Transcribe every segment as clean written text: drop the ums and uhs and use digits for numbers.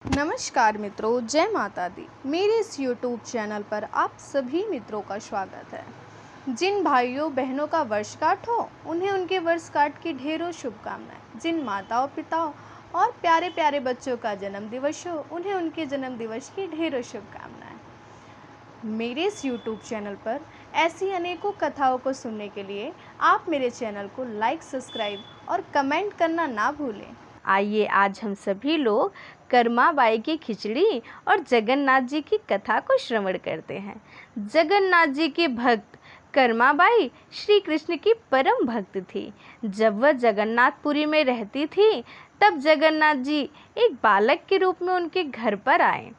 नमस्कार मित्रों, जय माता दी। मेरे इस YouTube चैनल पर आप सभी मित्रों का स्वागत है। जिन भाइयों बहनों का वर्षगांठ हो उन्हें उनके वर्षगांठ की ढेरों शुभकामनाएं। जिन माताओं पिताओं और प्यारे प्यारे बच्चों का जन्म दिवस हो उन्हें उनके जन्म दिवस की ढेरों शुभकामनाएं। मेरे इस YouTube चैनल पर ऐसी अनेकों कथाओं को सुनने के लिए आप मेरे चैनल को लाइक, सब्सक्राइब और कमेंट करना ना भूलें। आइए आज हम सभी लोग कर्माबाई की खिचड़ी और जगन्नाथ जी की कथा को श्रवण करते हैं। जगन्नाथ जी के भक्त कर्माबाई श्री कृष्ण की परम भक्त थी। जब वह जगन्नाथपुरी में रहती थी तब जगन्नाथ जी एक बालक के रूप में उनके घर पर आए।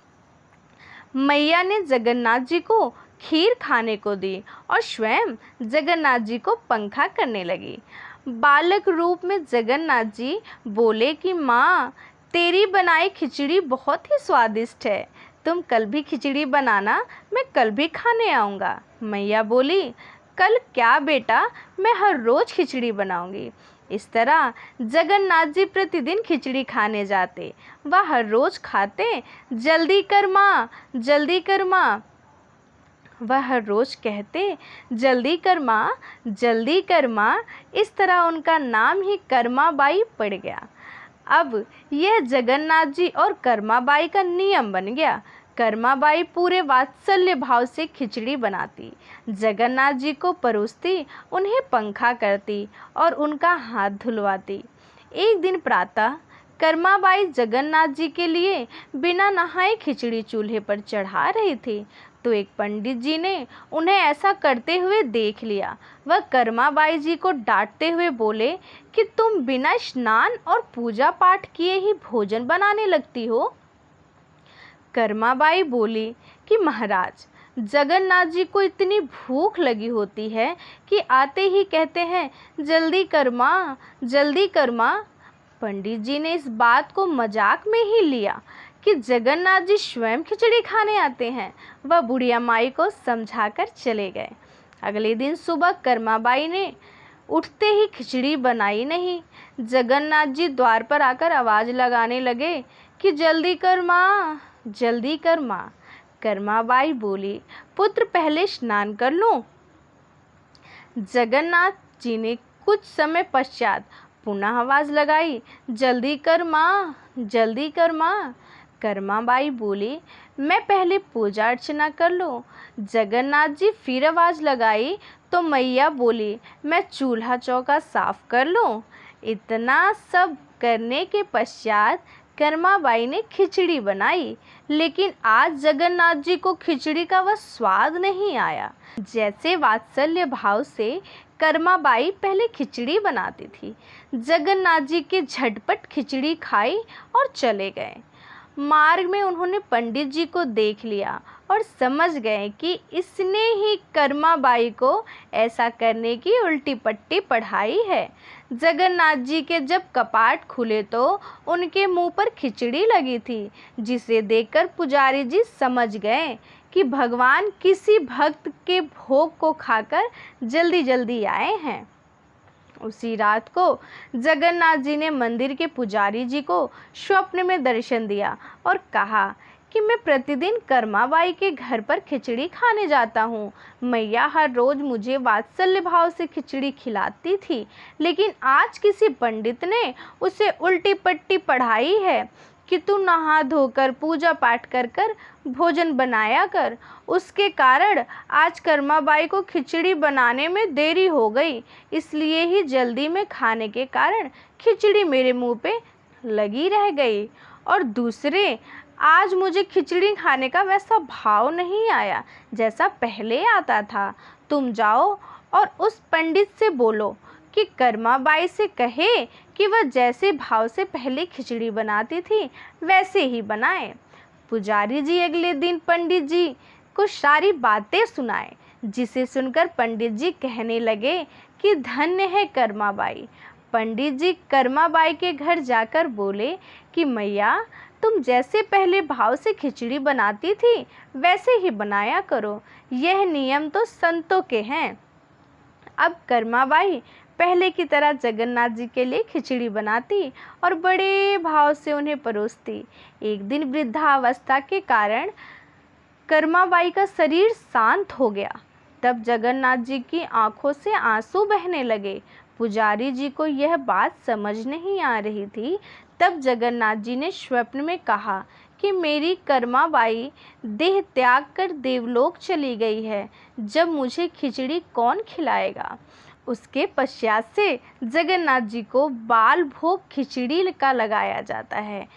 मैया ने जगन्नाथ जी को खीर खाने को दी और स्वयं जगन्नाथ जी को पंखा करने लगी। बालक रूप में जगन्नाथ जी बोले कि माँ, तेरी बनाई खिचड़ी बहुत ही स्वादिष्ट है, तुम कल भी खिचड़ी बनाना, मैं कल भी खाने आऊँगा। मैया बोली, कल क्या बेटा, मैं हर रोज़ खिचड़ी बनाऊँगी। इस तरह जगन्नाथ जी प्रतिदिन खिचड़ी खाने जाते। वह हर रोज़ खाते, जल्दी कर माँ, जल्दी कर माँ। वह हर रोज़ कहते, जल्दी कर माँ, जल्दी कर माँ। इस तरह उनका नाम ही कर्माबाई पड़ गया। अब यह जगन्नाथ जी और कर्माबाई का नियम बन गया। कर्माबाई पूरे वात्सल्य भाव से खिचड़ी बनाती, जगन्नाथ जी को परोसती, उन्हें पंखा करती और उनका हाथ धुलवाती। एक दिन प्रातः कर्माबाई जगन्नाथ जी के लिए बिना नहाए खिचड़ी चूल्हे पर चढ़ा रही थी तो एक पंडित जी ने उन्हें ऐसा करते हुए देख लिया। वह कर्माबाई जी को डांटते हुए बोले कि तुम बिना स्नान और पूजा पाठ किए ही भोजन बनाने लगती हो। कर्माबाई बोली कि महाराज, जगन्नाथ जी को इतनी भूख लगी होती है कि आते ही कहते हैं, जल्दी कर माँ, जल्दी कर माँ। पंडित जी ने इस बात को मजाक में ही लिया कि जगन्नाथ जी स्वयं खिचड़ी खाने आते हैं। वह बुढ़िया माई को समझाकर चले गए। अगले दिन सुबह कर्माबाई ने उठते ही खिचड़ी बनाई नहीं। जगन्नाथ जी द्वार पर आकर आवाज़ लगाने लगे कि जल्दी कर माँ, जल्दी कर माँ। कर्माबाई बोली, पुत्र पहले स्नान कर लो। जगन्नाथ जी ने कुछ समय पश्चात पुनः आवाज़ लगाई, जल्दी कर माँ, जल्दी कर माँ। कर्माबाई बोली, मैं पहले पूजा अर्चना कर लो। जगन्नाथ जी फिर आवाज़ लगाई तो मैया बोली, मैं चूल्हा चौका साफ कर लूँ। इतना सब करने के पश्चात कर्माबाई ने खिचड़ी बनाई, लेकिन आज जगन्नाथ जी को खिचड़ी का वह स्वाद नहीं आया जैसे वात्सल्य भाव से कर्माबाई पहले खिचड़ी बनाती थी। जगन्नाथ जी के झटपट खिचड़ी खाई और चले गए। मार्ग में उन्होंने पंडित जी को देख लिया और समझ गए कि इसने ही कर्माबाई को ऐसा करने की उल्टी पट्टी पढ़ाई है। जगन्नाथ जी के जब कपाट खुले तो उनके मुंह पर खिचड़ी लगी थी, जिसे देखकर पुजारी जी समझ गए कि भगवान किसी भक्त के भोग को खाकर जल्दी जल्दी आए हैं। उसी रात को जगन्नाथ जी ने मंदिर के पुजारी जी को स्वप्न में दर्शन दिया और कहा कि मैं प्रतिदिन कर्माबाई के घर पर खिचड़ी खाने जाता हूँ। मैया हर रोज़ मुझे वात्सल्य भाव से खिचड़ी खिलाती थी, लेकिन आज किसी पंडित ने उसे उल्टी पट्टी पढ़ाई है कि तू नहा धोकर पूजा पाठ कर कर भोजन बनाया कर। उसके कारण आज कर्माबाई को खिचड़ी बनाने में देरी हो गई, इसलिए ही जल्दी में खाने के कारण खिचड़ी मेरे मुंह पे लगी रह गई। और दूसरे, आज मुझे खिचड़ी खाने का वैसा भाव नहीं आया जैसा पहले आता था। तुम जाओ और उस पंडित से बोलो कि कर्माबाई से कहे कि वह जैसे भाव से पहले खिचड़ी बनाती थी वैसे ही बनाए। पुजारी जी अगले दिन पंडित जी को सारी बातें सुनाए, जिसे सुनकर पंडित जी कहने लगे कि धन्य है कर्माबाई। पंडित जी कर्माबाई के घर जाकर बोले कि मैया, तुम जैसे पहले भाव से खिचड़ी बनाती थी वैसे ही बनाया करो, यह नियम तो संतों के हैं। अब कर्माबाई पहले की तरह जगन्नाथ जी के लिए खिचड़ी बनाती और बड़े भाव से उन्हें परोसती। एक दिन वृद्धावस्था के कारण कर्माबाई का शरीर शांत हो गया। तब जगन्नाथ जी की आंखों से आंसू बहने लगे। पुजारी जी को यह बात समझ नहीं आ रही थी। तब जगन्नाथ जी ने स्वप्न में कहा कि मेरी कर्माबाई देह त्याग कर देवलोक चली गई है, जब मुझे खिचड़ी कौन खिलाएगा। उसके पश्चात से जगन्नाथ जी को बाल भोग खिचड़ी का लगाया जाता है।